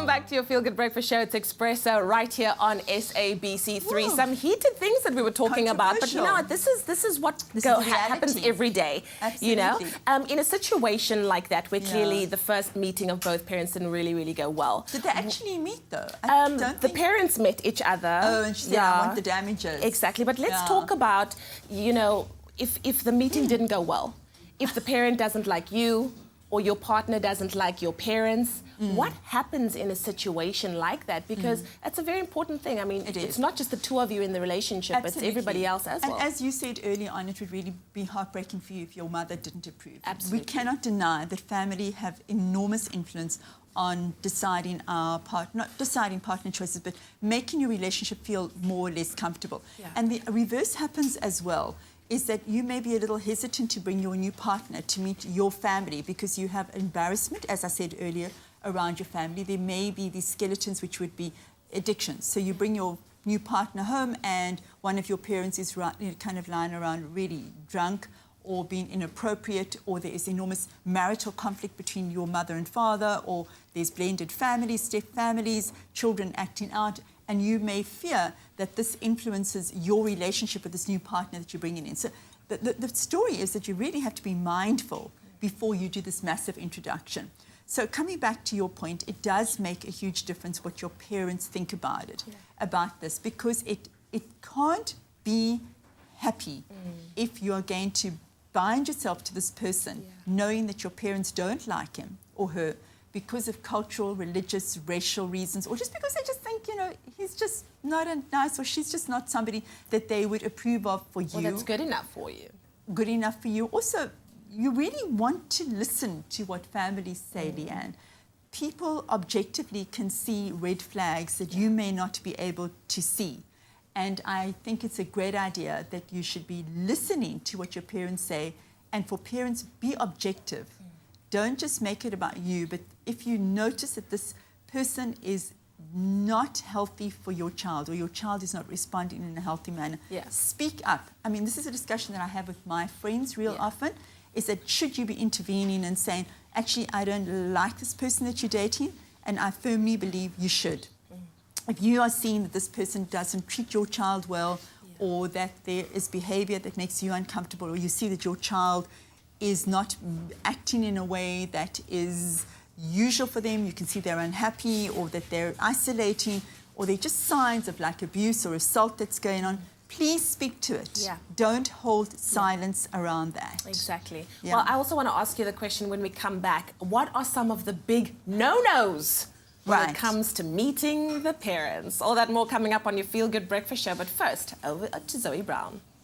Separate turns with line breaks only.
Welcome back to your Feel Good Breakfast Show. It's Expresso right here on SABC3. Some heated things that we were talking about, but you know what? This is what happens every day.
Absolutely.
You know, in a situation like that, where clearly the first meeting of both parents didn't really go well.
Did they actually meet though?
The parents met each other.
Oh, and she said, "I want the damages."
Exactly. But let's talk about, you know, if the meeting didn't go well, if the parent doesn't like you, or your partner doesn't like your parents, what happens in a situation like that? Because that's a very important thing. I mean, it's not just the two of you in the relationship, it's everybody else as well.
And as you said earlier on, it would really be heartbreaking for you if your mother didn't approve.
Absolutely.
We cannot deny that family have enormous influence on deciding not deciding partner choices, but making your relationship feel more or less comfortable.
Yeah.
And the reverse happens as well, is that you may be a little hesitant to bring your new partner to meet your family because you have embarrassment, as I said earlier, around your family. There may be these skeletons which would be addictions. So you bring your new partner home and one of your parents is kind of lying around really drunk or being inappropriate, or there is enormous marital conflict between your mother and father, or there's blended families, step families, children acting out, and you may fear that this influences your relationship with this new partner that you're bringing in. So the story is that you really have to be mindful before you do this massive introduction. So coming back to your point, it does make a huge difference what your parents think about it, about this, because it can't be happy if you are going to bind yourself to this person knowing that your parents don't like him or her because of cultural, religious, racial reasons, or just because they just think, you know, he's just not a nice, or she's just not somebody that they would approve of for you.
Well, that's good enough for you.
Good enough for you. Also, you really want to listen to what families say, Leanne. People objectively can see red flags that you may not be able to see. And I think it's a great idea that you should be listening to what your parents say, and for parents, be objective. Don't just make it about you, but if you notice that this person is not healthy for your child, or your child is not responding in a healthy manner, speak up. I mean, this is a discussion that I have with my friends real often, is that should you be intervening and saying, actually, I don't like this person that you're dating, and I firmly believe you should. If you are seeing that this person doesn't treat your child well, or that there is behavior that makes you uncomfortable, or you see that your child is not acting in a way that is usual for them, you can see they're unhappy, or that they're isolating, or they're just signs of like abuse or assault that's going on, please speak to it.
Yeah.
Don't hold silence around that.
Exactly.
Yeah.
Well, I also want to ask you the question when we come back. What are some of the big no-nos when it comes to meeting the parents? All that more coming up on your Feel Good Breakfast Show. But first, over to Zoe Brown.